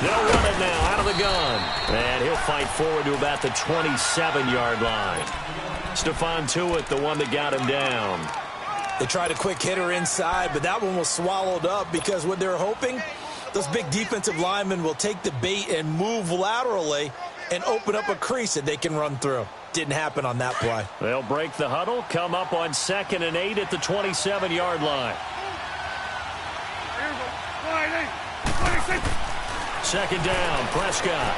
They'll run it now out of the gun. And he'll fight forward to about the 27-yard line. Stephon Tuitt, the one that got him down. They tried a quick hitter inside, but that one was swallowed up because what they're hoping, those big defensive linemen will take the bait and move laterally and open up a crease that they can run through. Didn't happen on that play. They'll break the huddle, come up on 2nd and 8 at the 27-yard line. Second down, Prescott.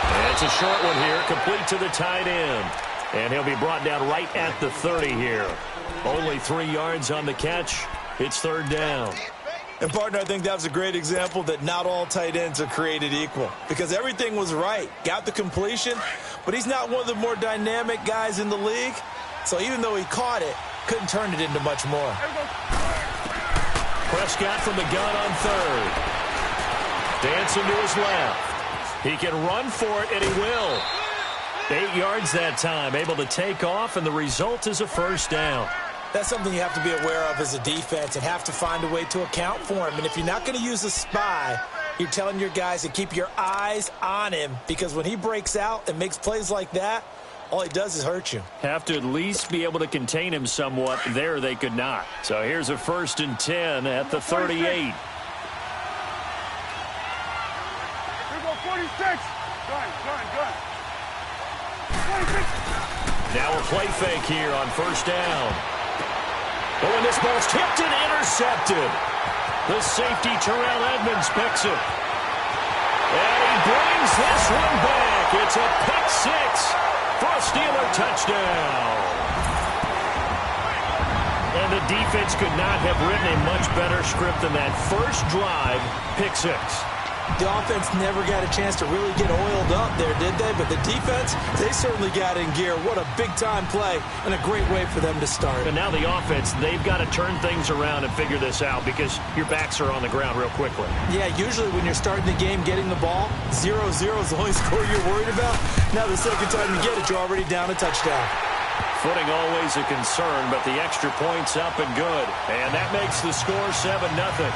And it's a short one here, complete to the tight end. And he'll be brought down right at the 30 here. Only 3 yards on the catch. It's 3rd down. And, partner, I think that was a great example that not all tight ends are created equal. Because everything was right. Got the completion, but he's not one of the more dynamic guys in the league. So even though he caught it, couldn't turn it into much more. Prescott from the gun on 3rd. Dancing to his left. He can run for it, and he will. 8 yards that time, able to take off, and the result is a 1st down. That's something you have to be aware of as a defense and have to find a way to account for him. And if you're not going to use a spy, you're telling your guys to keep your eyes on him, because when he breaks out and makes plays like that, all he does is hurt you. Have to at least be able to contain him somewhat. There they could not. So here's a 1st and 10 at the 38. 46. Gun. Now a play fake here on 1st down. Oh, and this ball's tipped and intercepted. The safety, Terrell Edmonds, picks it. And he brings this one back. It's a pick 6 for a Steeler touchdown. And the defense could not have written a much better script than that first drive, pick 6. The offense never got a chance to really get oiled up there, did they? But the defense, they certainly got in gear. What a big-time play and a great way for them to start. And now the offense, they've got to turn things around and figure this out because your backs are on the ground real quickly. Yeah, usually when you're starting the game, getting the ball, 0-0 is the only score you're worried about. Now the second time you get it, you're already down a touchdown. Footing always a concern, but the extra point's up and good. And that makes the score 7-0.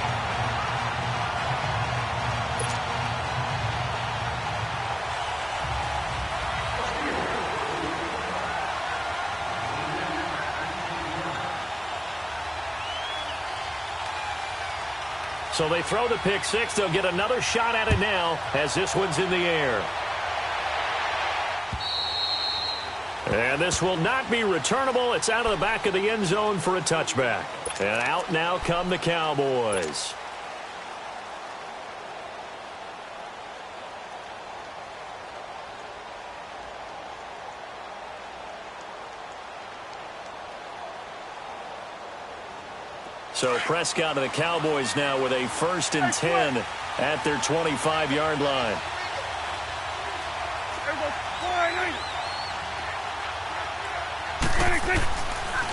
So they throw the pick 6. They'll get another shot at it now as this one's in the air. And this will not be returnable. It's out of the back of the end zone for a touchback. And out now come the Cowboys. So Prescott and the Cowboys now with a 1st and 10 at their 25-yard line.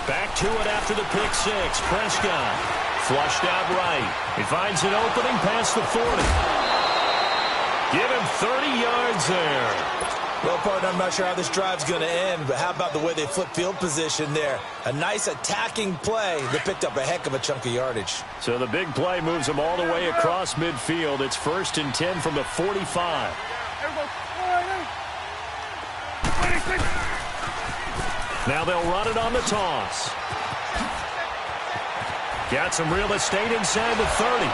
Back to it after the pick 6. Prescott flushed out right. He finds an opening past the 40. Give him 30 yards there. Well, partner, I'm not sure how this drive's going to end, but how about the way they flip field position there? A nice attacking play that picked up a heck of a chunk of yardage. So the big play moves them all the way across midfield. It's 1st and 10 from the 45. Now they'll run it on the toss. Got some real estate inside the 30.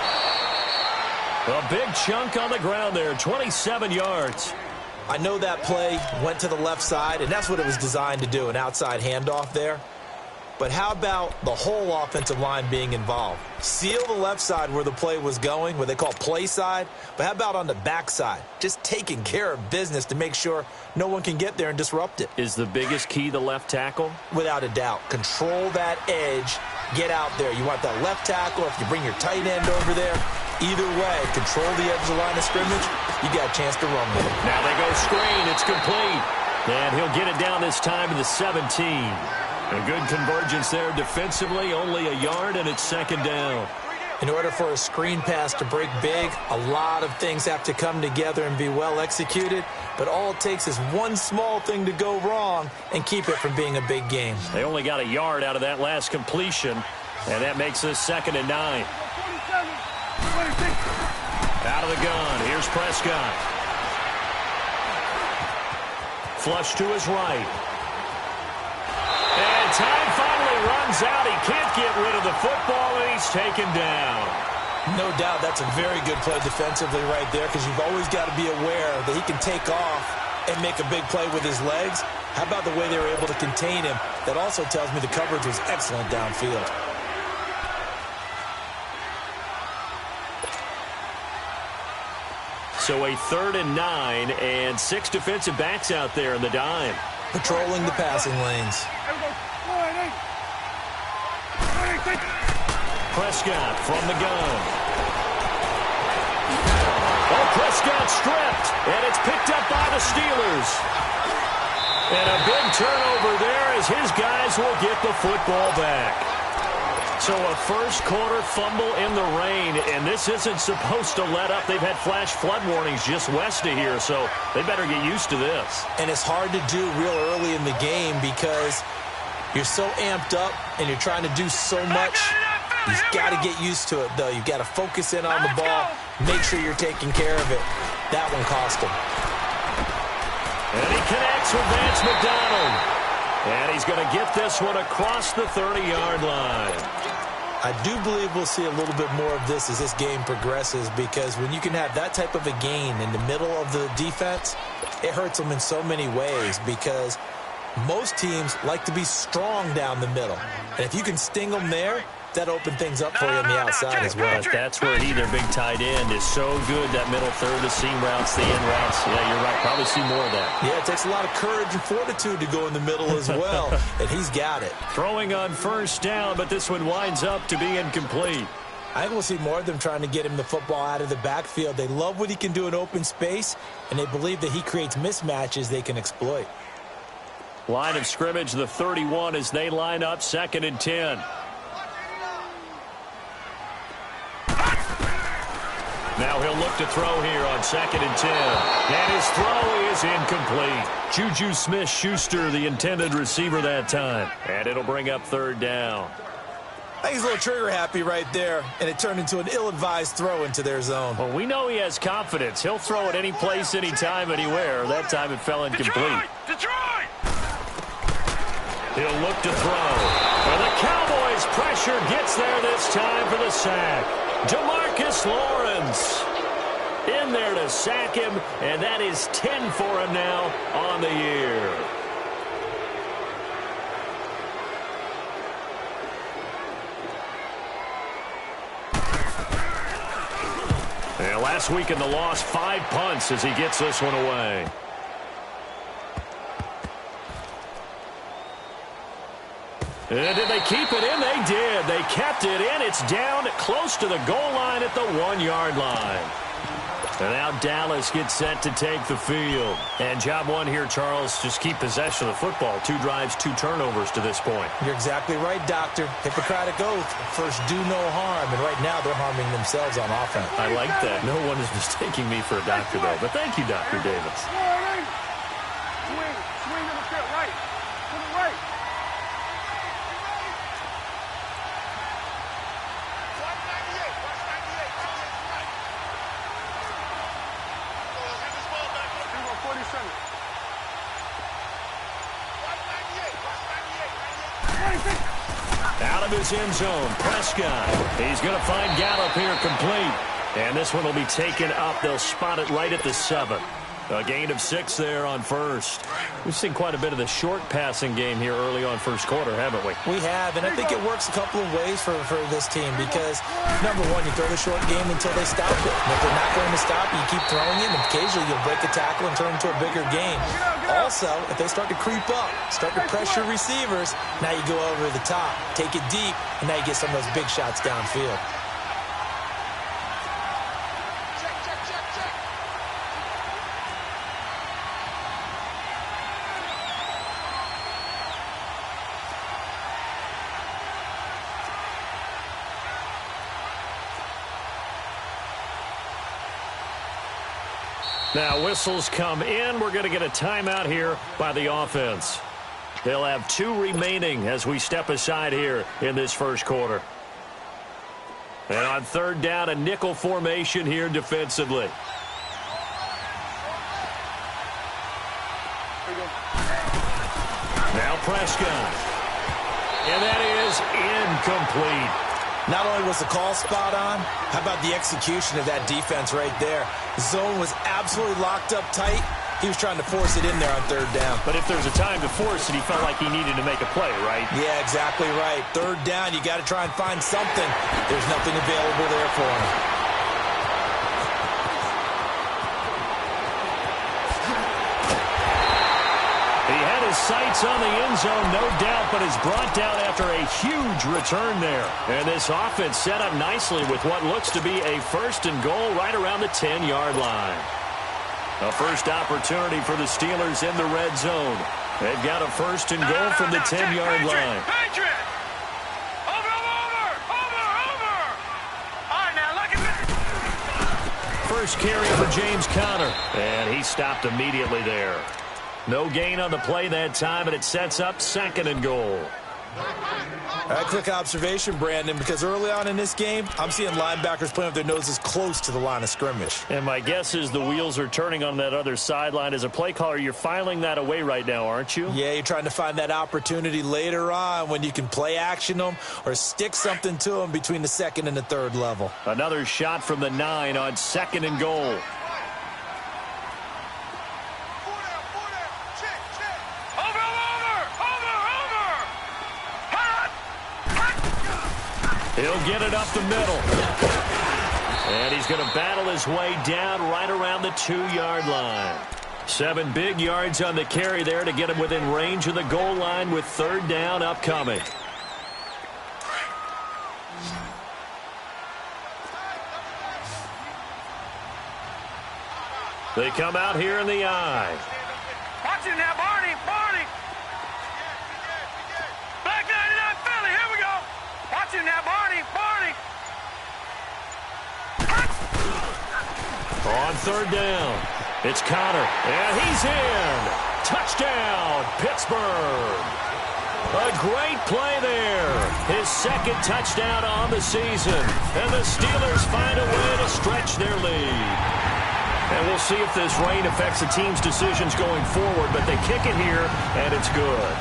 A big chunk on the ground there, 27 yards. I know that play went to the left side, and that's what it was designed to do, an outside handoff there. But how about the whole offensive line being involved? Seal the left side where the play was going, what they call play side. But how about on the back side? Just taking care of business to make sure no one can get there and disrupt it. Is the biggest key the left tackle? Without a doubt. Control that edge. Get out there. You want that left tackle. If you bring your tight end over there, either way, control the edge of the line of scrimmage. You got a chance to run with it. Now they go screen. It's complete. And he'll get it down this time to the 17. A good convergence there defensively, only a yard, and it's 2nd down. In order for a screen pass to break big, a lot of things have to come together and be well executed, but all it takes is one small thing to go wrong and keep it from being a big game. They only got a yard out of that last completion, and that makes this 2nd and 9. Out of the gun, here's Prescott. Flush to his right. And time finally runs out. He can't get rid of the football, and he's taken down. No doubt that's a very good play defensively right there, because you've always got to be aware that he can take off and make a big play with his legs. How about the way they were able to contain him? That also tells me the coverage was excellent downfield. So a 3rd and 9, and 6 defensive backs out there in the dime. Patrolling the passing lanes. Prescott from the gun. Oh, Prescott stripped, and it's picked up by the Steelers. And a big turnover there as his guys will get the football back. So a first quarter fumble in the rain, and this isn't supposed to let up. They've had flash flood warnings just west of here, so they better get used to this. And it's hard to do real early in the game because you're so amped up and you're trying to do so much. You've got to get used to it, though. You've got to focus in on the ball, make sure you're taking care of it. That one cost him. And he connects with Vance McDonald. And he's going to get this one across the 30-yard line. I do believe we'll see a little bit more of this as this game progresses, because when you can have that type of a gain in the middle of the defense, it hurts them in so many ways, because most teams like to be strong down the middle. And if you can sting them there, that opened things up for you on the outside as well. That's where their big tight end, is so good, that middle third, the seam routes, the in routes. Yeah, you're right. Probably see more of that. Yeah, it takes a lot of courage and fortitude to go in the middle as well, and he's got it. Throwing on first down, but this one winds up to be incomplete. I think we'll see more of them trying to get him the football out of the backfield. They love what he can do in open space, and they believe that he creates mismatches they can exploit. Line of scrimmage, the 31, as they line up 2nd and 10. Now he'll look to throw here on 2nd and 10. And his throw is incomplete. Juju Smith-Schuster, the intended receiver that time. And it'll bring up 3rd down. I think he's a little trigger happy right there, and it turned into an ill-advised throw into their zone. Well, we know he has confidence. He'll throw it any place, anytime, anywhere. That time it fell incomplete. Detroit! He'll look to throw. And the Cowboys' pressure gets there this time for the sack. DeMarcus Lawrence in there to sack him, and that is 10 for him now on the year. And last week in the loss, 5 punts as he gets this one away. And did they keep it in? They did. They kept it in. It's down close to the goal line at the 1-yard line. And now Dallas gets set to take the field. And job one here, Charles, just keep possession of the football. 2 drives, 2 turnovers to this point. You're exactly right, Doctor. Hippocratic oath. First, do no harm. And right now, they're harming themselves on offense. I like that. No one is mistaking me for a doctor, though. But thank you, Dr. Davis. Swing to the field, right. To the right. Out of his end zone, Prescott. He's going to find Gallup here complete. And this one will be taken up. They'll spot it right at the 7. A gain of 6 there on first. We've seen quite a bit of the short passing game here early on first quarter, haven't we? We have, and I think it works a couple of ways for this team because, number one, you throw the short game until they stop it. And if they're not going to stop you, keep throwing it, and occasionally you'll break a tackle and turn into a bigger game. Also, if they start to creep up, start to pressure receivers, now you go over the top, take it deep, and now you get some of those big shots downfield. Now whistles come in. We're going to get a timeout here by the offense. They'll have 2 remaining as we step aside here in this first quarter. And on third down, a nickel formation here defensively. Now Prescott. And that is incomplete. Not only was the call spot on, how about the execution of that defense right there? The zone was absolutely locked up tight. He was trying to force it in there on third down. But if there's a time to force it, he felt like he needed to make a play, right? Yeah, exactly right. Third down, you got to try and find something. There's nothing available there for him. He had his sights on the end zone, no doubt, but is brought down after a huge return there. And this offense set up nicely with what looks to be a first and goal right around the 10-yard line. A first opportunity for the Steelers in the red zone. They've got a first and goal from the 10-yard line. Patriot! Over! All right, now, look at this. First carry for James Conner. And he stopped immediately there. No gain on the play that time, and it sets up second and goal. A quick observation, Brandon, because early on in this game, I'm seeing linebackers playing with their noses close to the line of scrimmage. And my guess is the wheels are turning on that other sideline. As a play caller, you're filing that away right now, aren't you? Yeah, you're trying to find that opportunity later on when you can play action them or stick something to them between the second and the third level. Another shot from the 9 on second and goal. He'll get it up the middle. And he's going to battle his way down right around the 2-yard line. 7 big yards on the carry there to get him within range of the goal line with third down upcoming. They come out here in the eye. Watch it now, Barney. Black 99 Philly, here we go. Watch it now, Barney. On third down, it's Conner, and he's in. Touchdown, Pittsburgh. A great play there. His second touchdown on the season. And the Steelers find a way to stretch their lead. And we'll see if this rain affects the team's decisions going forward, but they kick it here, and it's good.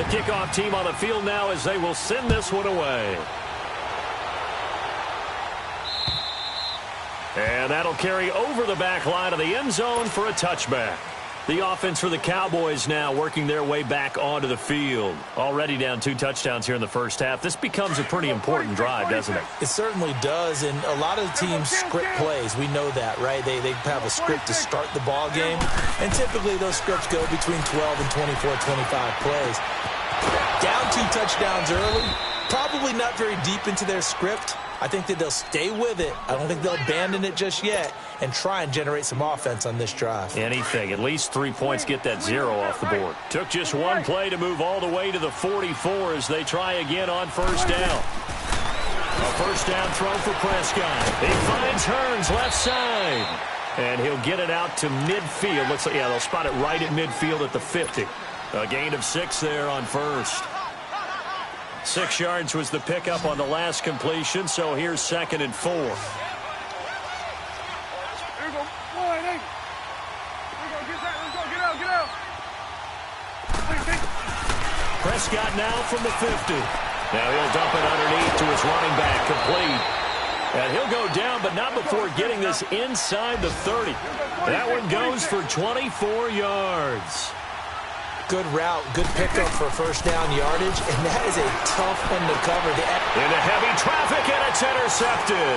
Kickoff team on the field now as they will send this one away. And that'll carry over the back line of the end zone for a touchback. The offense for the Cowboys now working their way back onto the field. Already down 2 touchdowns here in the first half. This becomes a pretty important drive, doesn't it? It certainly does, and a lot of the teams script plays. We know that, right? They have a script to start the ball game, and typically those scripts go between 12 and 24, 25 plays. Down 2 touchdowns early, probably not very deep into their script. I think that they'll stay with it. I don't think they'll abandon it just yet and try and generate some offense on this drive. Anything. At least 3 points, get that 0 off the board. Took just one play to move all the way to the 44 as they try again on first down. A first down throw for Prescott. He finds Hearns left side. And he'll get it out to midfield. Looks like, yeah, they'll spot it right at midfield at the 50. A gain of 6 there on first. 6 yards was the pickup on the last completion, so here's second and 4. Here we go. 1, 8. Here we go. Get out. Prescott now from the 50. Now he'll dump it underneath to his running back, complete. And he'll go down, but not before getting this inside the 30. That one goes for 24 yards. Good route, good pickup for first down yardage, and that is a tough one to cover. Into heavy traffic, and it's intercepted.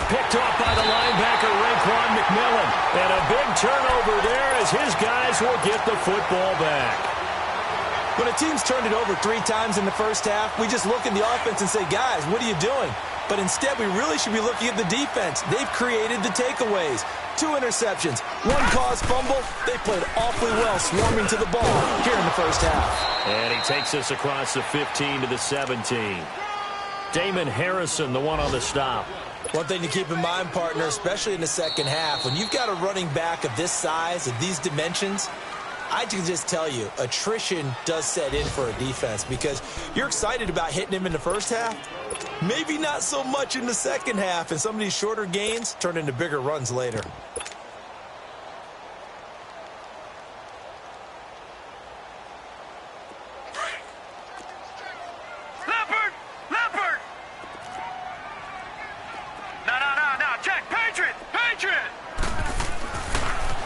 Picked off by the linebacker, Raekwon McMillan. And a big turnover there as his guys will get the football back. When a team's turned it over 3 times in the first half, we just look at the offense and say, guys, what are you doing? But instead, we really should be looking at the defense. They've created the takeaways. 2 interceptions, 1 caused fumble. They played awfully well swarming to the ball here in the first half. And he takes us across the 15 to the 17. Damon Harrison, the one on the stop. One thing to keep in mind, partner, especially in the second half, when you've got a running back of this size, of these dimensions, I can just tell you, attrition does set in for a defense because you're excited about hitting him in the first half. Maybe not so much in the second half, and some of these shorter gains turn into bigger runs later.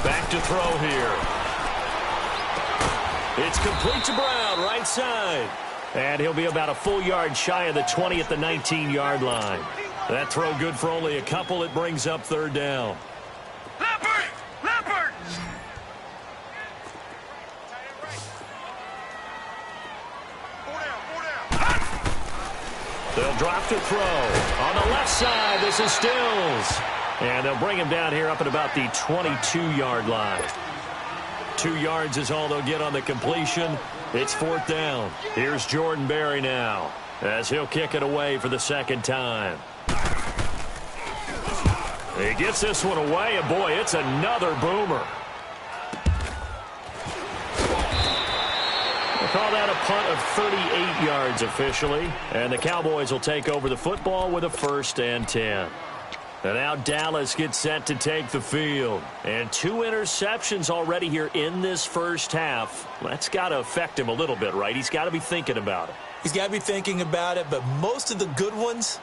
Back to throw here. It's complete to Brown, right side. And he'll be about a full yard shy of the 20 at the 19-yard line. That throw good for only a couple. It brings up third down. Leopard! They'll drop to throw. On the left side, this is Stills. And they'll bring him down here up at about the 22-yard line. 2 yards is all they'll get on the completion. It's fourth down. Here's Jordan Berry now as he'll kick it away for the second time. He gets this one away, and boy, it's another boomer. We'll call that a punt of 38 yards officially, and the Cowboys will take over the football with a 1st and 10. And now Dallas gets set to take the field. And 2 interceptions already here in this first half. That's got to affect him a little bit, right? He's got to be thinking about it. He's got to be thinking about it, but most of the good ones,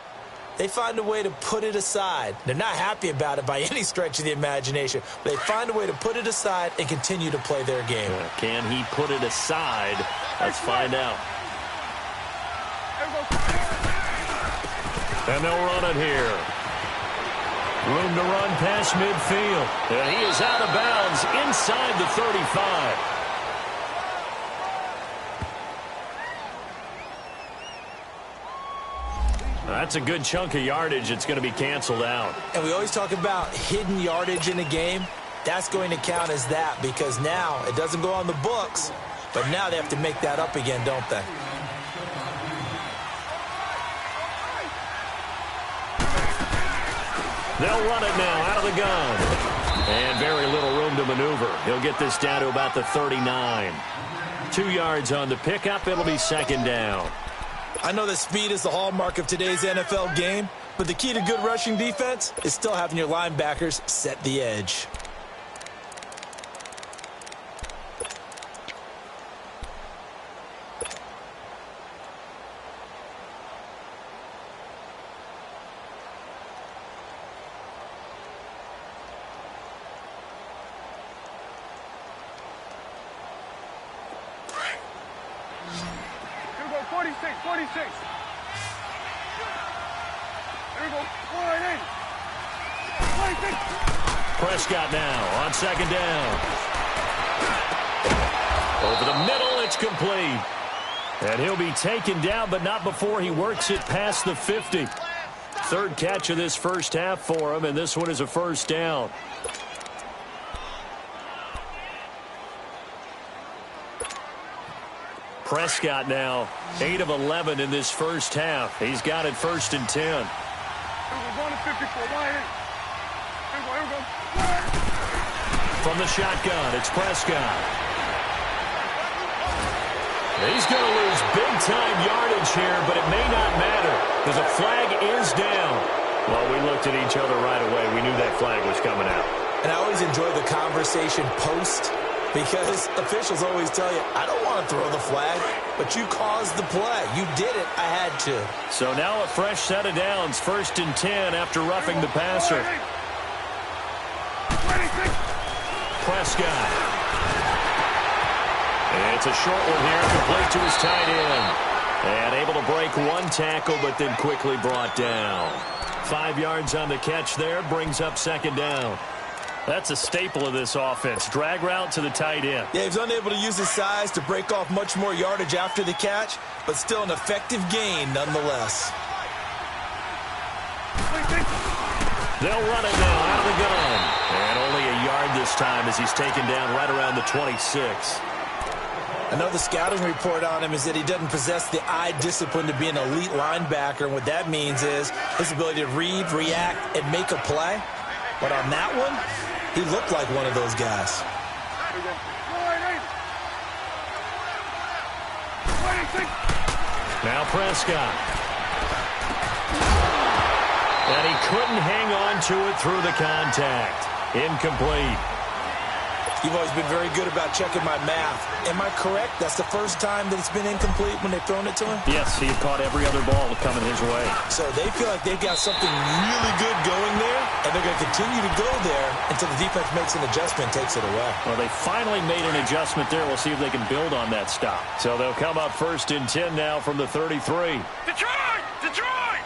they find a way to put it aside. They're not happy about it by any stretch of the imagination, but they find a way to put it aside and continue to play their game. Can he put it aside? Let's find out. And they'll run it here. Room to run past midfield. And he is out of bounds inside the 35. That's a good chunk of yardage. It's going to be canceled out. And we always talk about hidden yardage in a game. That's going to count as that because now it doesn't go on the books, but now they have to make that up again, don't they? They'll run it now out of the gun. And very little room to maneuver. He'll get this down to about the 39. 2 yards on the pickup. It'll be second down. I know that speed is the hallmark of today's NFL game, but the key to good rushing defense is still having your linebackers set the edge. Prescott now on second down. Over the middle, it's complete. And he'll be taken down, but not before he works it past the 50. Third catch of this first half for him, and this one is a first down. Prescott now 8 of 11 in this first half. He's got it 1st and 10. From the shotgun, it's Prescott. He's going to lose big-time yardage here, but it may not matter because a flag is down. Well, we looked at each other right away. We knew that flag was coming out. And I always enjoy the conversation post because officials always tell you, I don't want to throw the flag, but you caused the play. You did it. I had to. So now a fresh set of downs, 1st and 10 after roughing the passer. Prescott. It's a short one here, complete to his tight end. And able to break one tackle, but then quickly brought down. 5 yards on the catch there, brings up second down. That's a staple of this offense. Drag route to the tight end. Yeah, he's unable to use his size to break off much more yardage after the catch, but still an effective gain nonetheless. They'll run it now out of the gun. And only a yard this time as he's taken down right around the 26. I know the scouting report on him is that he doesn't possess the eye discipline to be an elite linebacker, and what that means is his ability to read, react, and make a play. But on that one, he looked like one of those guys. Now Prescott. And he couldn't hang on to it through the contact. Incomplete. You've always been very good about checking my math. Am I correct? That's the first time that it's been incomplete when they've thrown it to him? Yes, he had caught every other ball coming his way. So they feel like they've got something really good going there, and they're going to continue to go there until the defense makes an adjustment and takes it away. Well, they finally made an adjustment there. We'll see if they can build on that stop. So they'll come up 1st and 10 now from the 33. Detroit! Detroit!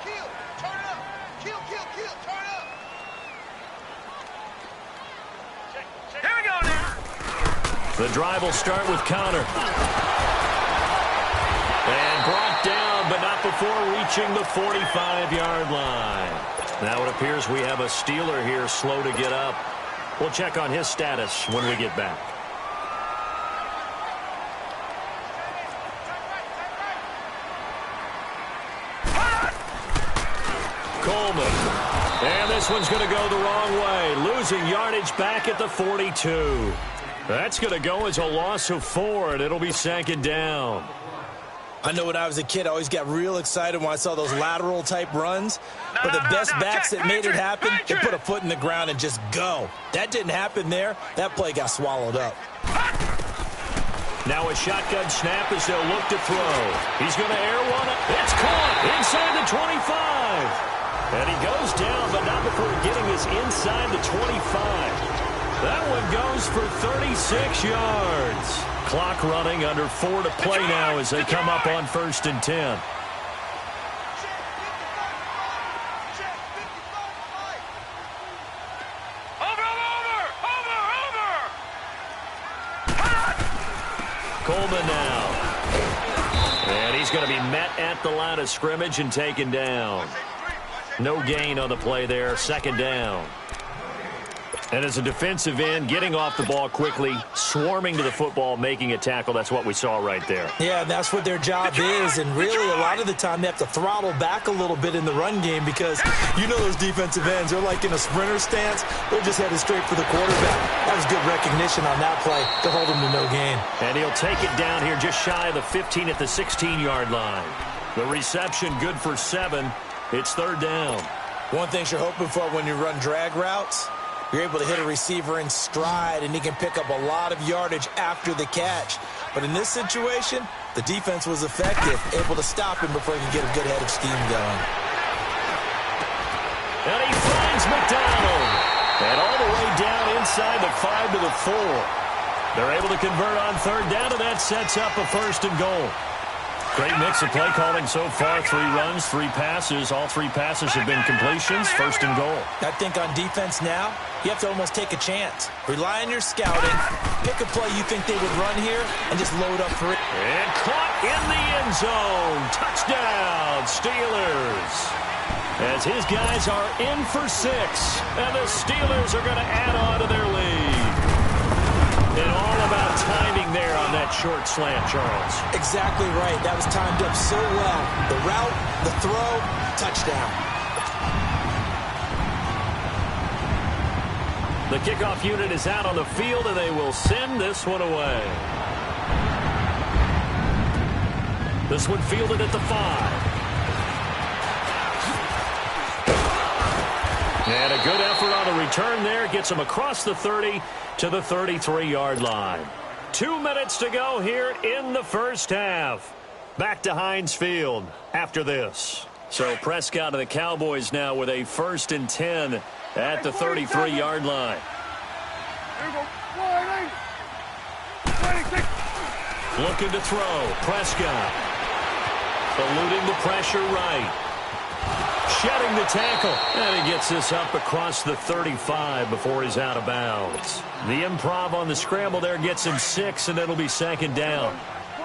Kill. Turn up. Kill. Turn up. Here we go now. The drive will start with Connor. And brought down, but not before reaching the 45-yard line. Now it appears we have a Steeler here slow to get up. We'll check on his status when we get back. Coleman. And this one's going to go the wrong way. Losing yardage back at the 42. That's going to go as a loss of 4, and it'll be 2nd down. I know when I was a kid, I always got real excited when I saw those lateral-type runs. But the best backs that made it happen, they put a foot in the ground and just go. That didn't happen there. That play got swallowed up. Now a shotgun snap as they'll look to throw. He's going to air one. It's caught inside the 25. And he goes down, but not before getting this inside the 25. That one goes for 36 yards. Clock running, under 4 to play now as they come up on 1st and 10. Coleman now. And he's going to be met at the line of scrimmage and taken down. No gain on the play there, 2nd down. And as a defensive end, getting off the ball quickly, swarming to the football, making a tackle, that's what we saw right there. Yeah, that's what their job is, and really a lot of the time they have to throttle back a little bit in the run game because you know those defensive ends, they're like in a sprinter stance. They're just headed straight for the quarterback. That was good recognition on that play to hold him to no gain. And he'll take it down here just shy of the 15 at the 16-yard line. The reception good for 7. It's 3rd down. One thing you're hoping for when you run drag routes, you're able to hit a receiver in stride, and he can pick up a lot of yardage after the catch. But in this situation, the defense was effective, able to stop him before he could get a good head of steam going. And he finds McDonald. And all the way down inside the 5 to the 4. They're able to convert on 3rd down, and that sets up a 1st and goal. Great mix of play calling so far. 3 runs, 3 passes. All 3 passes have been completions. 1st and goal. I think on defense now, you have to almost take a chance. Rely on your scouting. Pick a play you think they would run here and just load up for it. And caught in the end zone. Touchdown, Steelers. As his guys are in for 6. And the Steelers are going to add on to their lead. And all about timing there on that short slant, Charles. Exactly right. That was timed up so well. The route, the throw, touchdown. The kickoff unit is out on the field, and they will send this one away. This one fielded at the 5. And a good effort on the return there. Gets him across the 30 to the 33-yard line. 2 minutes to go here in the first half. Back to Heinz Field after this. So Prescott and the Cowboys now with a 1st and 10 at the 33-yard line. Looking to throw. Prescott. Eluding the pressure right. Shedding the tackle. And he gets this up across the 35 before he's out of bounds. The improv on the scramble there gets him 6, and it'll be 2nd down.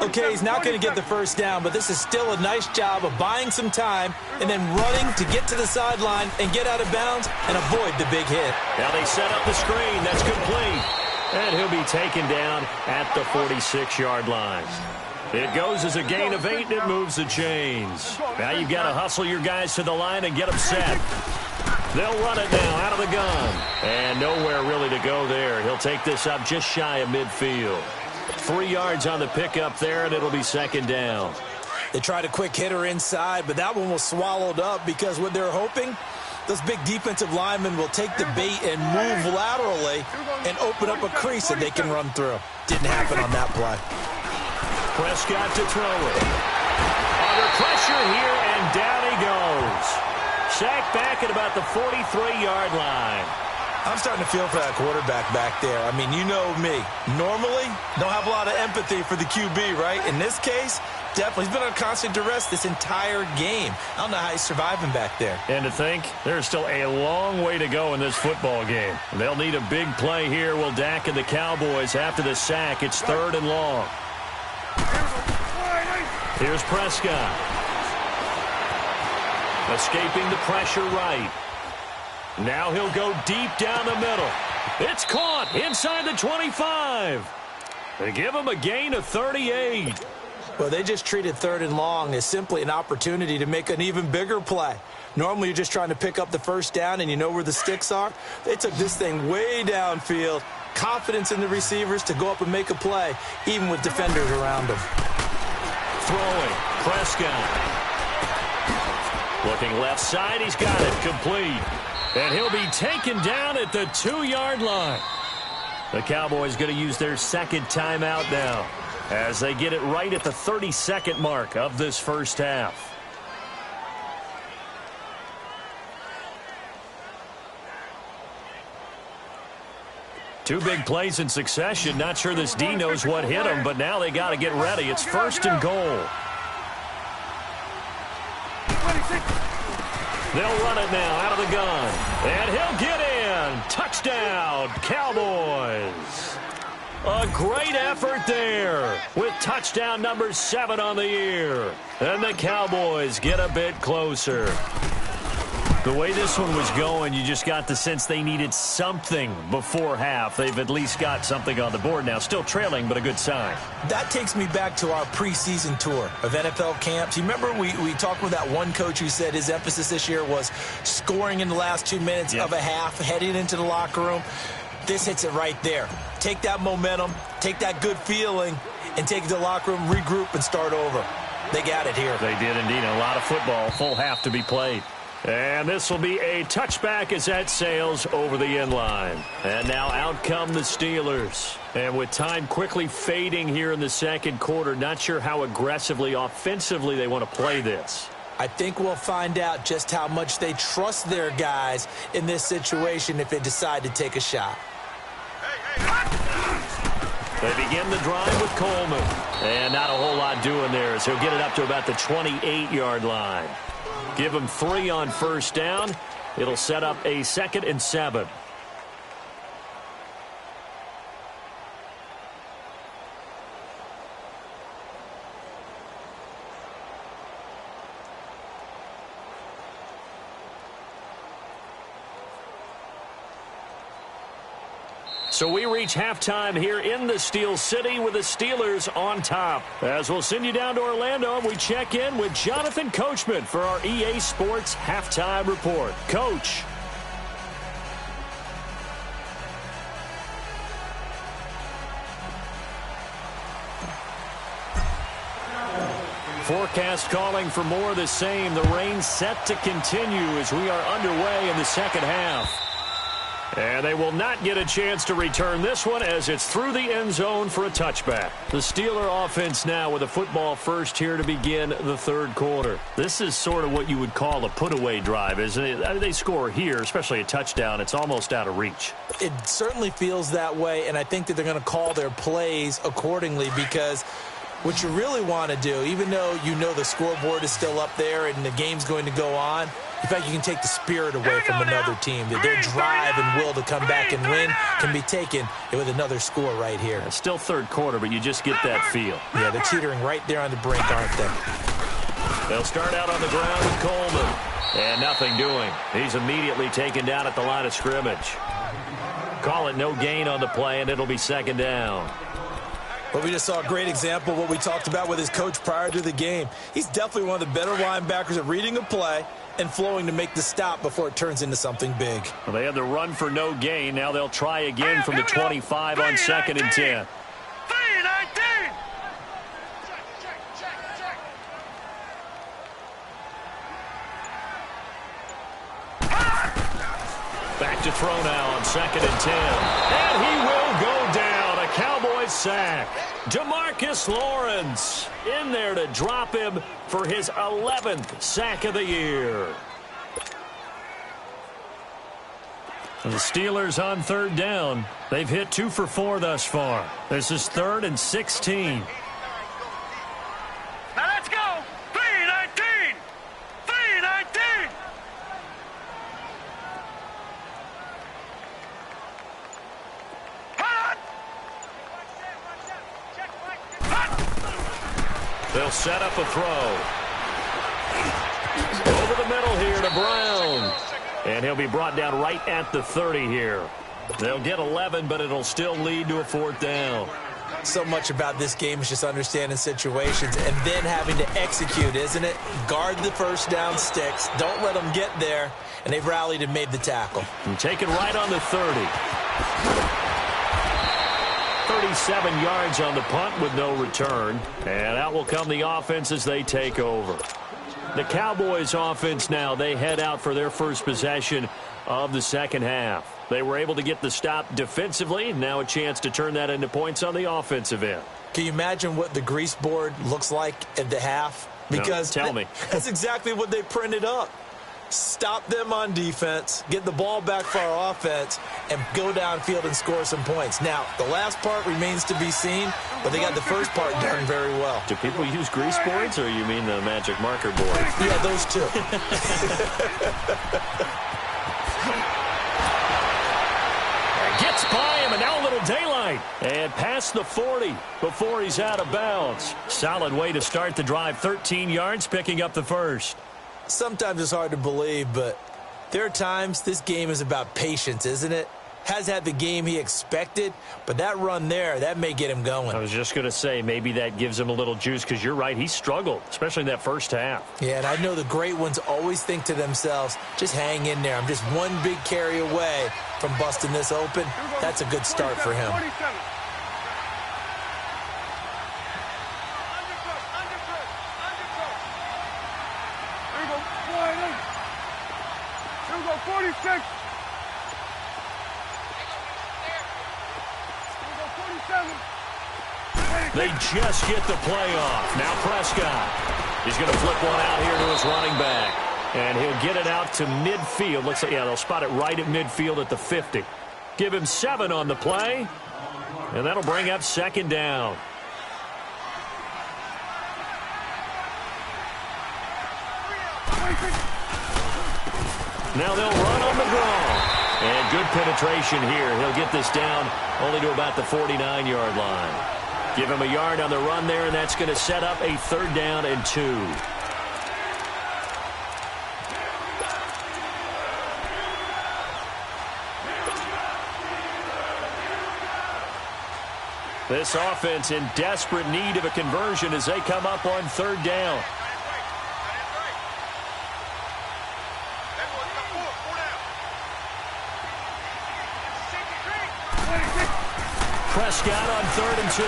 Okay, he's not going to get the first down, but this is still a nice job of buying some time and then running to get to the sideline and get out of bounds and avoid the big hit. Now they set up the screen. That's complete. And he'll be taken down at the 46-yard line. It goes as a gain of 8, and it moves the chains. Now you've got to hustle your guys to the line and get them set. They'll run it now out of the gun. And nowhere really to go there. He'll take this up just shy of midfield. 3 yards on the pickup there, and it'll be second down. They tried a quick hitter inside, but that one was swallowed up because what they're hoping, those big defensive linemen will take the bait and move laterally and open up a crease that they can run through. Didn't happen on that play. Prescott to throw it. Under pressure here, and down he goes. Sacked back at about the 43-yard line. I'm starting to feel for that quarterback back there. I mean, you know me. Normally, don't have a lot of empathy for the QB, right? In this case, definitely. He's been on constant duress this entire game. I don't know how he's surviving back there. And to think, there's still a long way to go in this football game. They'll need a big play here. Will Dak and the Cowboys after the sack. It's 3rd and long. Here's Prescott. Escaping the pressure right. Now he'll go deep down the middle. It's caught inside the 25. They give him a gain of 38. Well, they just treated 3rd and long as simply an opportunity to make an even bigger play. Normally, you're just trying to pick up the first down and you know where the sticks are. They took this thing way downfield. Confidence in the receivers to go up and make a play, even with defenders around them. Throwing. Prescott. Looking left side. He's got it. Complete. And he'll be taken down at the 2-yard line. The Cowboys going to use their second timeout now as they get it right at the 32nd mark of this first half. Two big plays in succession. Not sure this D knows what hit him, but now they got to get ready. It's 1st and goal. They'll run it now out of the gun. And he'll get in. Touchdown, Cowboys. A great effort there with touchdown number 7 on the year. And the Cowboys get a bit closer. The way this one was going, you just got the sense they needed something before half. They've at least got something on the board now. Still trailing, but a good sign. That takes me back to our preseason tour of NFL camps. You remember we talked with that one coach who said his emphasis this year was scoring in the last 2 minutes of a half, heading into the locker room. This hits it right there. Take that momentum, take that good feeling, and take it to the locker room, regroup, and start over. They got it here. They did indeed. A lot of football, full half to be played. And this will be a touchback as that sails over the end line. And now out come the Steelers. And with time quickly fading here in the second quarter, not sure how aggressively, offensively they want to play this. I think we'll find out just how much they trust their guys in this situation if they decide to take a shot. They begin the drive with Coleman. And not a whole lot doing there as he'll get it up to about the 28-yard line. Give him 3 on first down. It'll set up a 2nd and 7. So we reach halftime here in the Steel City with the Steelers on top. As we'll send you down to Orlando, and we check in with Jonathan Coachman for our EA Sports Halftime Report. Coach. Forecast calling for more of the same. The rain set to continue as we are underway in the second half. And they will not get a chance to return this one as it's through the end zone for a touchback. The Steeler offense now with a football first here to begin the third quarter. This is sort of what you would call a put-away drive, isn't it? I mean, they score here, especially a touchdown. It's almost out of reach. It certainly feels that way, and I think that they're going to call their plays accordingly because what you really want to do, even though you know the scoreboard is still up there and the game's going to go on, In fact, you can take the spirit away from another team. Their drive and will to come back and win can be taken with another score right here. It's still third quarter, but you just get that feel. Yeah, they're teetering right there on the brink, aren't they? They'll start out on the ground with Coleman. And nothing doing. He's immediately taken down at the line of scrimmage. Call it no gain on the play, and it'll be second down. Well, we just saw a great example of what we talked about with his coach prior to the game. He's definitely one of the better linebackers at reading a play and flowing to make the stop before it turns into something big. Well, they had the run for no gain. Now they'll try again from the 25 on 2nd and 10. Back to throw now on 2nd and 10. And he will go down. A Cowboys sack. DeMarcus Lawrence in there to drop him for his 11th sack of the year. And the Steelers on third down. They've hit 2 for 4 thus far. This is 3rd and 16. Now let's go. 3-19. 3-19. They'll set up a throw. Over the middle here to Brown. And he'll be brought down right at the 30 here. They'll get 11, but it'll still lead to a 4th down. So much about this game is just understanding situations and then having to execute, isn't it? Guard the first down sticks. Don't let them get there. And they've rallied and made the tackle. And taken right on the 30. 37 yards on the punt with no return. And out will come the offense as they take over. The Cowboys offense now, they head out for their first possession of the second half. They were able to get the stop defensively. Now a chance to turn that into points on the offensive end. Can you imagine what the grease board looks like at the half? Because no, tell me. That's exactly what they printed up. Stop them on defense, get the ball back for our offense, and go downfield and score some points. Now, the last part remains to be seen, but they got the first part done very well. Do people use grease boards, or you mean the magic marker board? Yeah, those two. Gets by him, and now a little daylight. And past the 40 before he's out of bounds. Solid way to start the drive. 13 yards, picking up the first. Sometimes it's hard to believe, but there are times this game is about patience, isn't it? Has had the game he expected, but that run there, that may get him going. I was just going to say, maybe that gives him a little juice, because you're right, he struggled, especially in that first half. Yeah, and I know the great ones always think to themselves, just hang in there. I'm just one big carry away from busting this open. That's a good start for him. 47. There you go. 46. They just get the play off. Now Prescott. He's going to flip one out here to his running back. And he'll get it out to midfield. Looks like, yeah, they'll spot it right at midfield at the 50. Give him 7 on the play. And that'll bring up second down. Now they'll run on the draw. And good penetration here. He'll get this down only to about the 49-yard line. Give him a yard on the run there, and that's going to set up a 3rd down and 2. This offense in desperate need of a conversion as they come up on 3rd down. Prescott on 3rd and 2.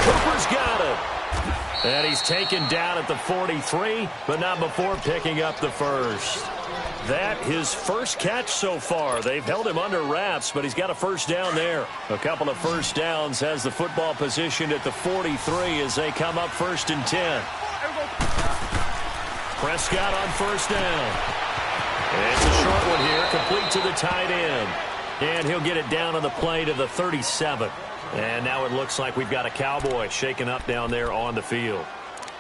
Cooper's got it. And he's taken down at the 43, but not before picking up the first. That his first catch so far. They've held him under wraps, but he's got a first down there. A couple of first downs, has the football positioned at the 43 as they come up 1st and 10. Prescott on 1st down. And it's a short one here, complete to the tight end. And he'll get it down on the play to the 37. And now it looks like we've got a Cowboy shaken up down there on the field.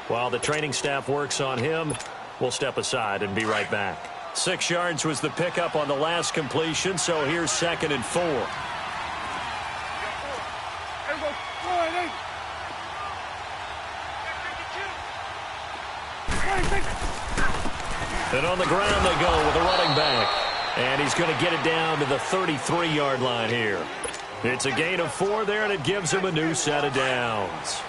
While the training staff works on him, We'll step aside and be right back. 6 yards was the pickup on the last completion, so here's 2nd and 4. And on the ground they go with a running back. And he's going to get it down to the 33-yard line here. It's a gain of 4 there, and it gives him a new set of downs.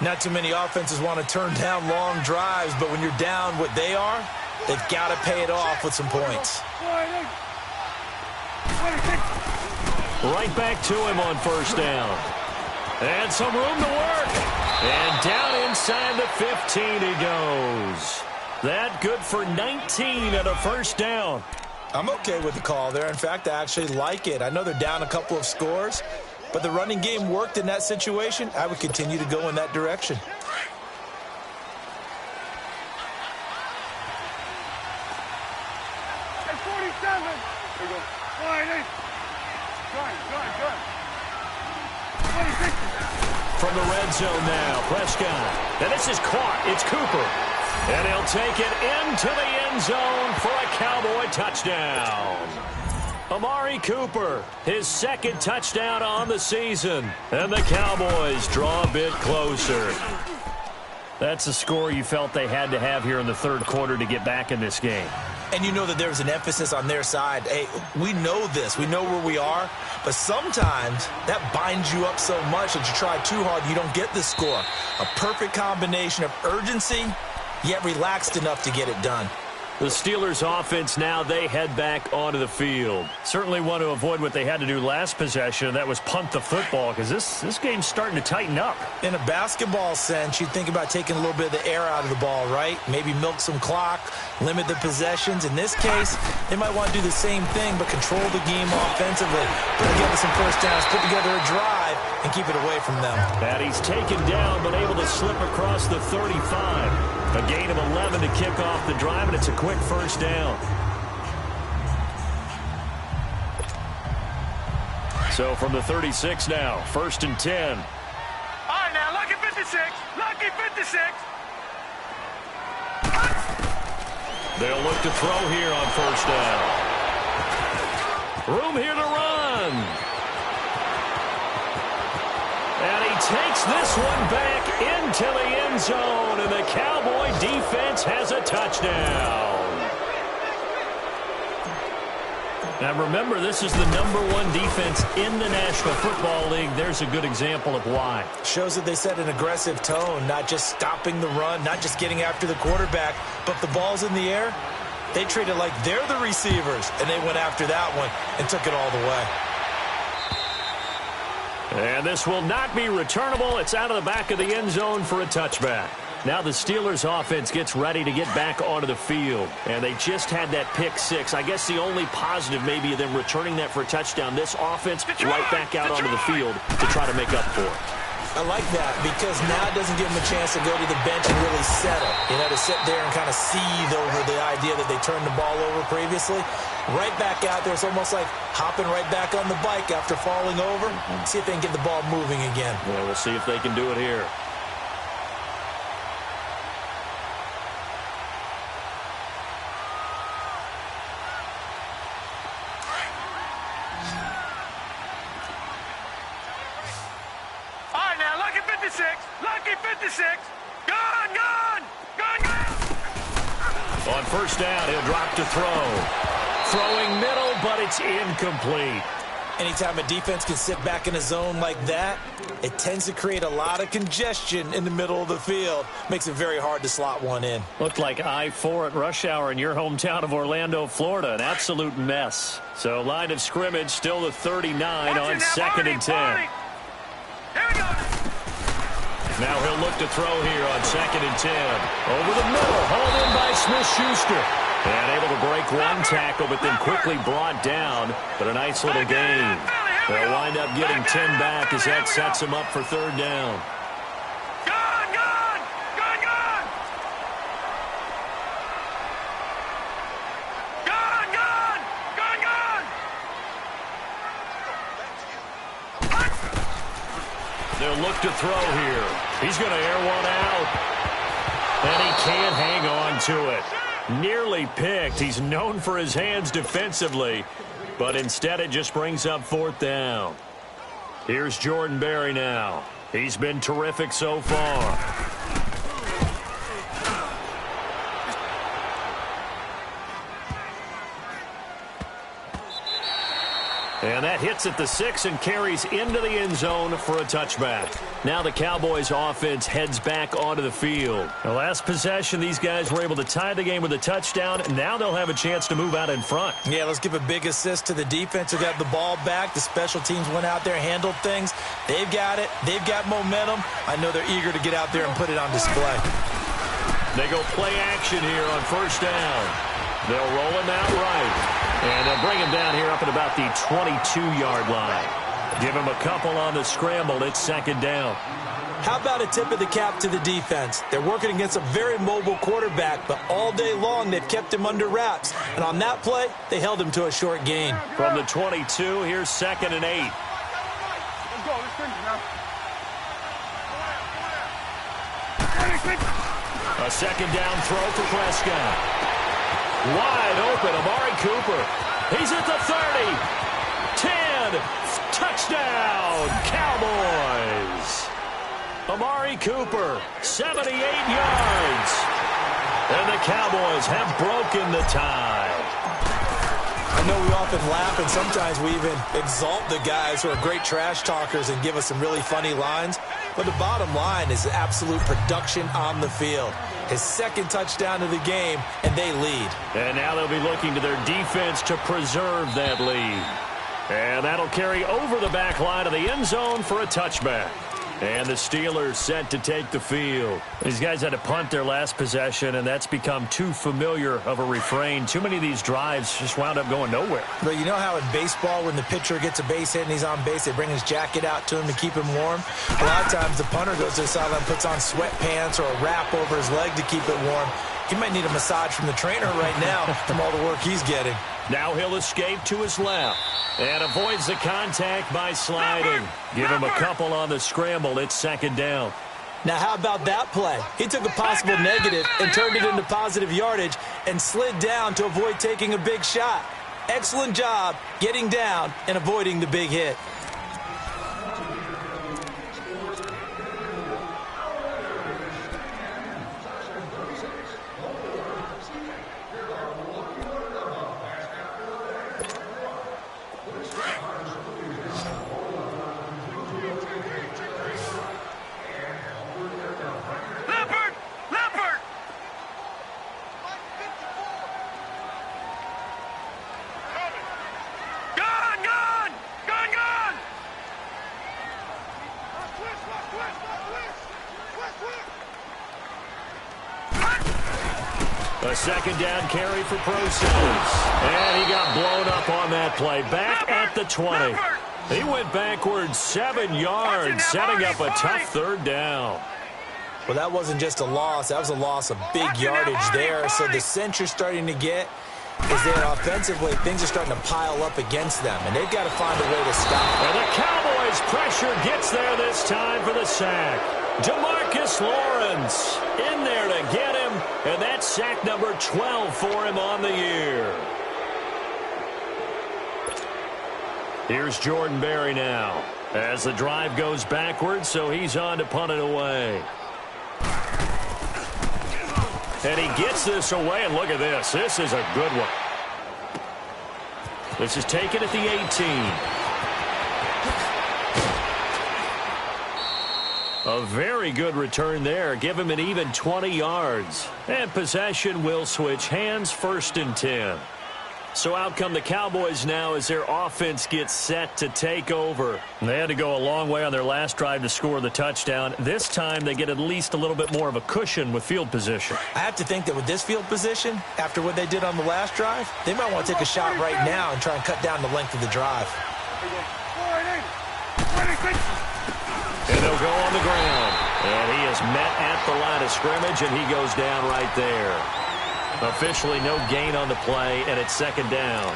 Not too many offenses want to turn down long drives, but when you're down what they are, they've got to pay it off with some points. Right back to him on 1st down. And some room to work. And down inside the 15 he goes. That good for 19 at a 1st down. I'm okay with the call there. In fact, I actually like it. I know they're down a couple of scores, but the running game worked in that situation. I would continue to go in that direction. Hey, 47. There you go. Good. 26. From the red zone now, Prescott. And this is caught. It's Cooper. And he'll take it into the end zone for a Cowboy touchdown. Amari Cooper, his 2nd touchdown on the season. And the Cowboys draw a bit closer. That's a score you felt they had to have here in the 3rd quarter to get back in this game. And you know that there was an emphasis on their side. Hey, we know this. We know where we are. But sometimes that binds you up so much that you try too hard, you don't get the score. A perfect combination of urgency, yet relaxed enough to get it done. The Steelers offense now, they head back onto the field. Certainly want to avoid what they had to do last possession, and that was punt the football, because this game's starting to tighten up. In a basketball sense, you'd think about taking a little bit of the air out of the ball, right? Maybe milk some clock, limit the possessions. In this case, they might want to do the same thing, but control the game offensively. Put together some 1st downs, put together a drive, and keep it away from them. And he's taken down, but able to slip across the 35. A gain of 11 to kick off the drive, and it's a quick 1st down. So from the 36 now, 1st and 10. All right, now, lucky 56. Lucky 56. They'll look to throw here on 1st down. Room here to run. And he takes this one back into the end zone, and the Cowboy defense has a touchdown. Now remember, this is the #1 defense in the National Football League. There's a good example of why. Shows that they set an aggressive tone, not just stopping the run, not just getting after the quarterback, but the ball's in the air. They treat it like they're the receivers, and they went after that one and took it all the way. And this will not be returnable. It's out of the back of the end zone for a touchback. Now the Steelers offense gets ready to get back onto the field. And they just had that pick 6. I guess the only positive maybe of them returning that for a touchdown. This offense right back out onto the field to try to make up for it. I like that because now it doesn't give them a chance to go to the bench and really settle. You know, to sit there and kind of seethe over the idea that they turned the ball over previously. Right back out there. It's almost like hopping right back on the bike after falling over. See if they can get the ball moving again. Well, we'll see if they can do it here. Lucky 56. Gone. On 1st down, he'll drop to throw. Throwing middle, but it's incomplete. Anytime a defense can sit back in a zone like that, it tends to create a lot of congestion in the middle of the field. Makes it very hard to slot one in. Looked like I-4 at rush hour in your hometown of Orlando, Florida. An absolute mess. So line of scrimmage still the 39 on 2nd and 10. Here we go. Now he'll look to throw here on 2nd and 10. Over the middle, hauled in by Smith-Schuster. And able to break one tackle, but then quickly brought down. But a nice little gain. They'll wind up getting 10 back as that sets them up for 3rd down. Gone. They'll look to throw here. He's going to air one out. And he can't hang on to it. Nearly picked. He's known for his hands defensively, but instead it just brings up 4th down. Here's Jordan Berry now. He's been terrific so far. And that hits at the 6 and carries into the end zone for a touchback. Now the Cowboys offense heads back onto the field. The last possession, these guys were able to tie the game with a touchdown. Now they'll have a chance to move out in front. Yeah, let's give a big assist to the defense who got the ball back. The special teams went out there, handled things. They've got it. They've got momentum. I know they're eager to get out there and put it on display. They go play action here on 1st down. They'll roll him out right. And they'll bring him down here up at about the 22-yard line. Give him a couple on the scramble. It's 2nd down. How about a tip of the cap to the defense? They're working against a very mobile quarterback, but all day long they've kept him under wraps. And on that play, they held him to a short gain. From the 22, here's 2nd and 8. Let's go. Let's finish now. A 2nd down throw for Prescott. Wide open, Amari Cooper. He's at the 30. 10. Touchdown, Cowboys. Amari Cooper, 78 yards. And the Cowboys have broken the tie. I know we often laugh, and sometimes we even exalt the guys who are great trash talkers and give us some really funny lines. But the bottom line is absolute production on the field. His 2nd touchdown of the game, and they lead. And now they'll be looking to their defense to preserve that lead. And that'll carry over the back line of the end zone for a touchback. And the Steelers set to take the field. These guys had to punt their last possession, and that's become too familiar of a refrain. Too many of these drives just wound up going nowhere. But you know how in baseball, when the pitcher gets a base hit and he's on base, they bring his jacket out to him to keep him warm? A lot of times the punter goes to the sideline, puts on sweatpants or a wrap over his leg to keep it warm. He might need a massage from the trainer right now from all the work he's getting. Now he'll escape to his left and avoids the contact by sliding. Give him a couple on the scramble. It's 2nd down. Now, how about that play? He took a possible negative and turned it into positive yardage and slid down to avoid taking a big shot. Excellent job getting down and avoiding the big hit. A 2nd down carry for Process. And he got blown up on that play. Back at the 20. He went backwards 7 yards, setting up a tough 3rd down. Well, that wasn't just a loss. That was a loss of big yardage there. So the sense you're starting to get is that offensively things are starting to pile up against them, and they've got to find a way to stop. And the Cowboys' pressure gets there this time for the sack. Demarcus Lawrence in there to get him, and that's sack number 12 for him on the year. Here's Jordan Berry now as the drive goes backwards, so he's on to punt it away. And he gets this away, and look at this. This is a good one. This is taken at the 18. A very good return there. Give him an even 20 yards. And possession will switch hands, 1st and 10. So out come the Cowboys now as their offense gets set to take over. They had to go a long way on their last drive to score the touchdown. This time they get at least a little bit more of a cushion with field position. I have to think that with this field position, after what they did on the last drive, they might want to take a shot right now and try and cut down the length of the drive. And they'll go on the ground. And he is met at the line of scrimmage, and he goes down right there. Officially no gain on the play, and it's 2nd down.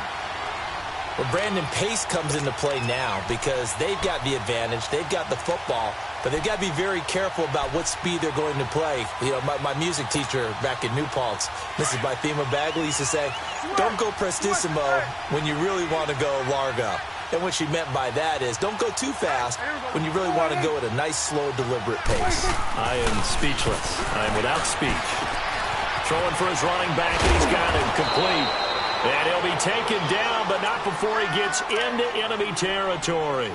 Well, Brandon, pace comes into play now because they've got the advantage. They've got the football, but they've got to be very careful about what speed they're going to play. You know, my music teacher back in New Paltz, Mrs. Bythema Bagley, used to say, don't go prestissimo when you really want to go largo. And what she meant by that is don't go too fast when you really want to go at a nice, slow, deliberate pace. I am speechless. I am without speech. Throwing for his running back, and he's got it complete. And he'll be taken down, but not before he gets into enemy territory.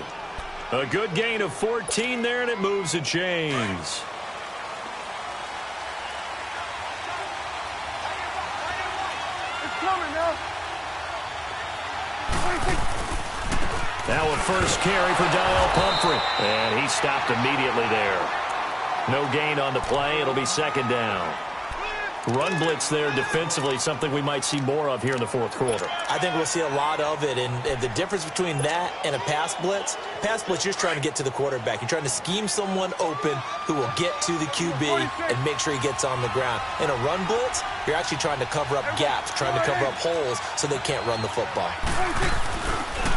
A good gain of 14 there, and it moves the chains. It's coming now. Now a first carry for Donnell Pumphrey. And he stopped immediately there. No gain on the play. It'll be second down. Run blitz there defensively, something we might see more of here in the fourth quarter. I think we'll see a lot of it, and the difference between that and a pass blitz, you're just trying to get to the quarterback. You're trying to scheme someone open who will get to the QB and make sure he gets on the ground. In a run blitz, you're actually trying to cover up gaps, trying to cover up holes so they can't run the football.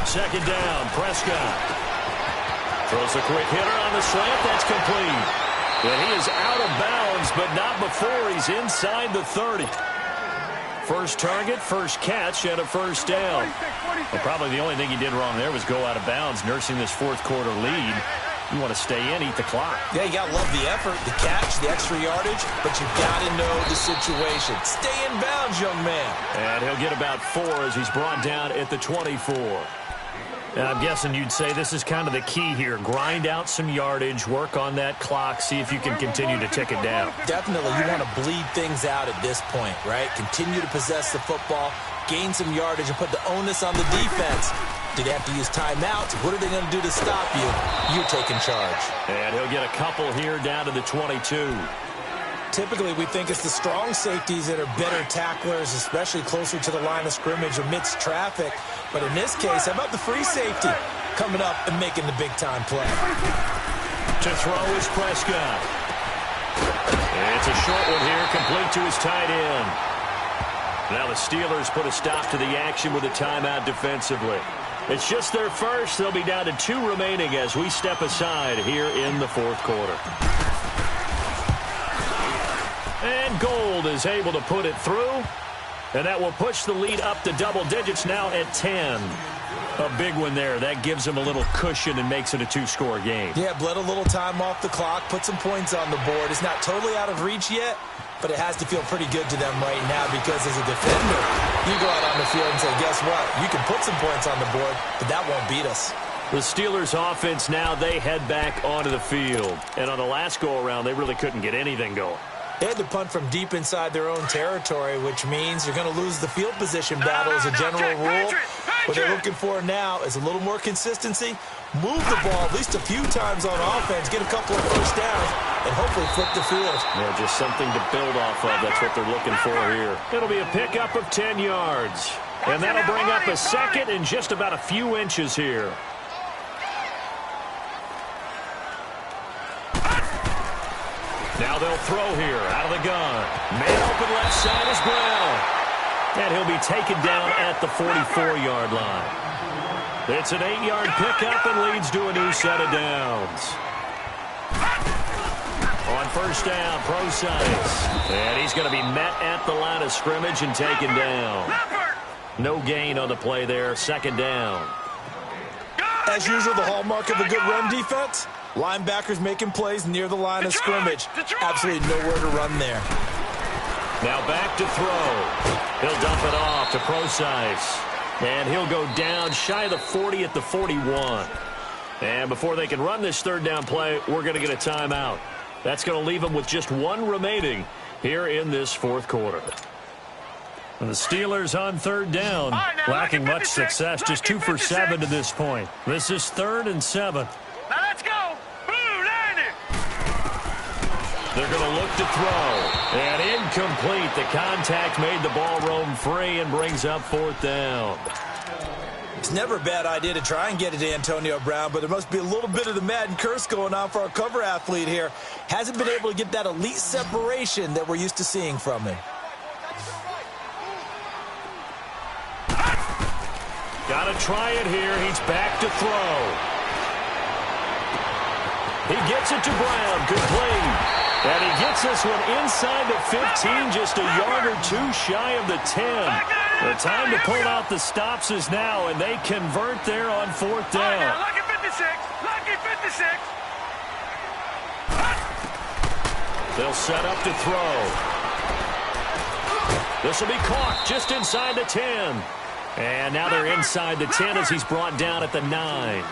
Second down, Prescott. Throws a quick hitter on the slant. That's complete. And he is out of bounds, but not before he's inside the 30. First target, first catch, and a first down. Well, probably the only thing he did wrong there was go out of bounds, nursing this fourth quarter lead. You want to stay in, eat the clock. Yeah, you got to love the effort, the catch, the extra yardage, but you've got to know the situation. Stay in bounds, young man. And he'll get about 4 as he's brought down at the 24. And I'm guessing you'd say this is kind of the key here. Grind out some yardage, work on that clock, see if you can continue to tick it down. Definitely. You want to bleed things out at this point, right? Continue to possess the football, gain some yardage, and put the onus on the defense. Do they have to use timeouts? What are they going to do to stop you? You're taking charge. And he'll get a couple here down to the 22. Typically, we think it's the strong safeties that are better tacklers, especially closer to the line of scrimmage amidst traffic. But in this case, how about the free safety coming up and making the big-time play? To throw is Prescott. And it's a short one here, complete to his tight end. Now the Steelers put a stop to the action with a timeout defensively. It's just their first. They'll be down to 2 remaining as we step aside here in the fourth quarter. And Gold is able to put it through. And that will push the lead up to double digits now at 10. A big one there. That gives them a little cushion and makes it a 2-score game. Yeah, bled a little time off the clock, put some points on the board. It's not totally out of reach yet, but it has to feel pretty good to them right now because as a defender, you go out on the field and say, guess what? You can put some points on the board, but that won't beat us. The Steelers offense now, they head back onto the field. And on the last go-around, they really couldn't get anything going. They had to punt from deep inside their own territory, which means you're going to lose the field position battle as a general rule. What they're looking for now is a little more consistency, move the ball at least a few times on offense, get a couple of first downs, and hopefully flip the field. Yeah, just something to build off of. That's what they're looking for here. It'll be a pickup of 10 yards. And that'll bring up a second and just about a few inches here. Now they'll throw here out of the gun. Man open left side is Brown. And he'll be taken down at the 44-yard line. It's an 8-yard pickup and leads to a new set of downs. On first down, Procise. And he's going to be met at the line of scrimmage and taken down. No gain on the play there. Second down. As usual, the hallmark of a good run defense, linebackers making plays near the line of scrimmage. Absolutely nowhere to run there. Now back to throw. He'll dump it off to Procise. And he'll go down shy of the 40 at the 41. And before they can run this third down play, we're going to get a timeout. That's going to leave them with just 1 remaining here in this fourth quarter. And the Steelers on third down, lacking much success, just 2 for 7 to this point. This is 3rd and 7. Now let's go. Blue 90. They're going to look to throw. And incomplete. The contact made the ball roam free and brings up 4th down. It's never a bad idea to try and get it to Antonio Brown, but there must be a little bit of the Madden curse going on for our cover athlete here. Hasn't been able to get that elite separation that we're used to seeing from him. Got to try it here. He's back to throw. He gets it to Brown. Good play. And he gets this one inside the 15, just a yard or two shy of the 10. The time to pull out the stops is now, and they convert there on fourth down. Lucky 56. Lucky 56. They'll set up to throw. This will be caught just inside the 10. And now they're inside the 10 as he's brought down at the 9.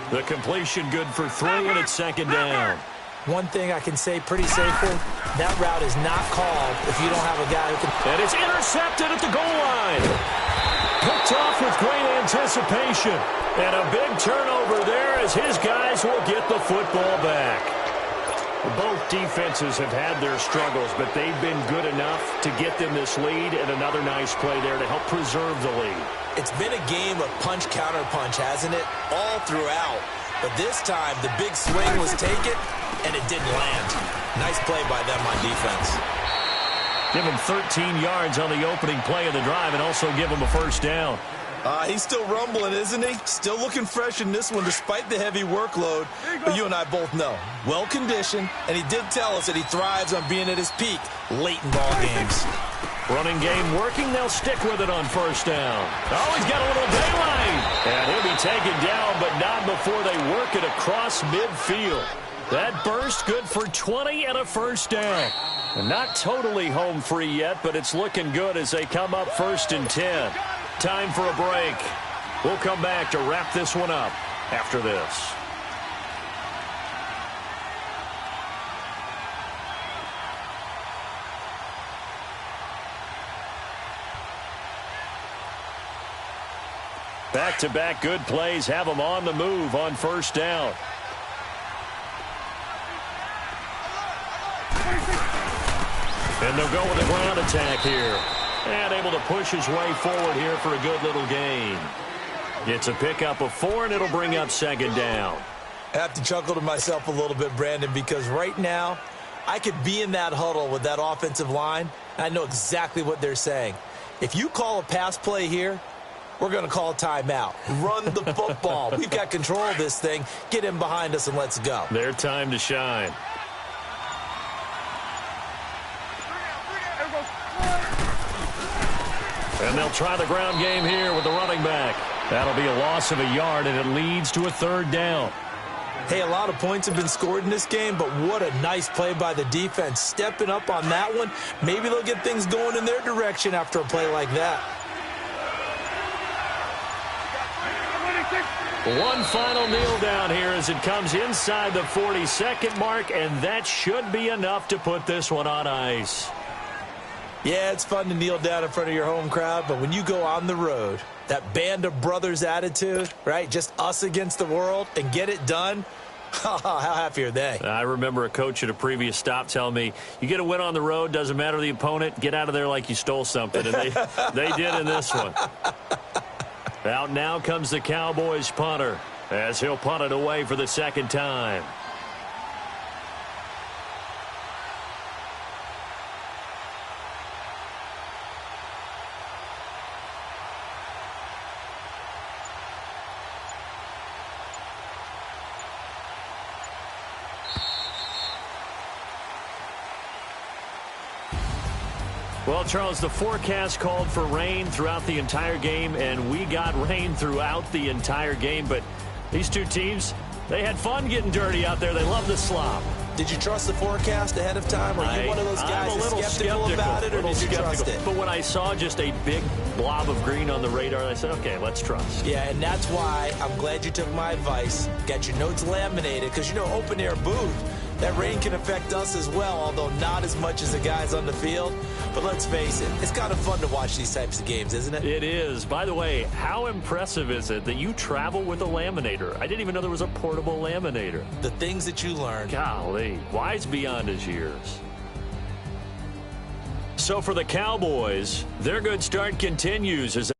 The completion good for 3, and it's second down. One thing I can say pretty safely, that route is not called if you don't have a guy who can... And it's intercepted at the goal line. Picked off with great anticipation. And a big turnover there as his guys will get the football back. Both defenses have had their struggles, but they've been good enough to get them this lead, and another nice play there to help preserve the lead. It's been a game of punch-counter-punch, hasn't it? All throughout. But this time, the big swing was taken, and it didn't land. Nice play by them on defense. Give him 13 yards on the opening play of the drive and also give him a first down. He's still rumbling, isn't he? Still looking fresh in this one despite the heavy workload. But you and I both know, well-conditioned, and he did tell us that he thrives on being at his peak late in ball games. Running game working. They'll stick with it on first down. Oh, he's got a little daylight. And he'll be taken down, but not before they work it across midfield. That burst good for 20 and a first down. And not totally home free yet, but it's looking good as they come up first and 10. Time for a break. We'll come back to wrap this one up after this. Back-to-back good plays have them on the move on first down. And they'll go with a ground attack here. And able to push his way forward here for a good little gain. It's a pickup of 4, and it'll bring up second down. I have to chuckle to myself a little bit, Brandon, because right now I could be in that huddle with that offensive line, and I know exactly what they're saying. If you call a pass play here, we're going to call a timeout. Run the football. We've got control of this thing. Get in behind us and let's go. Their time to shine. And they'll try the ground game here with the running back. That'll be a loss of a yard, and it leads to a third down. Hey, a lot of points have been scored in this game, but what a nice play by the defense. Stepping up on that one. Maybe they'll get things going in their direction after a play like that. One final kneel down here as it comes inside the 40-second mark, and that should be enough to put this one on ice. Yeah, it's fun to kneel down in front of your home crowd, but when you go on the road, that band of brothers attitude, right, just us against the world, and get it done, how happy are they? I remember a coach at a previous stop telling me, you get a win on the road, doesn't matter the opponent, get out of there like you stole something, and they did in this one. Out now comes the Cowboys punter as he'll punt it away for the second time. Well, Charles, the forecast called for rain throughout the entire game, and we got rain throughout the entire game. But these two teams, they had fun getting dirty out there. They love the slop. Did you trust the forecast ahead of time? Or are you one of those guys that's skeptical about it, or did you trust it? But when I saw just a big blob of green on the radar, I said, okay, let's trust. Yeah, and that's why I'm glad you took my advice. Got your notes laminated, because, you know, open-air booth, that rain can affect us as well, although not as much as the guys on the field. But let's face it, it's kind of fun to watch these types of games, isn't it? It is. By the way, how impressive is it that you travel with a laminator? I didn't even know there was a portable laminator. The things that you learn. Golly, wise beyond his years. So for the Cowboys, their good start continues as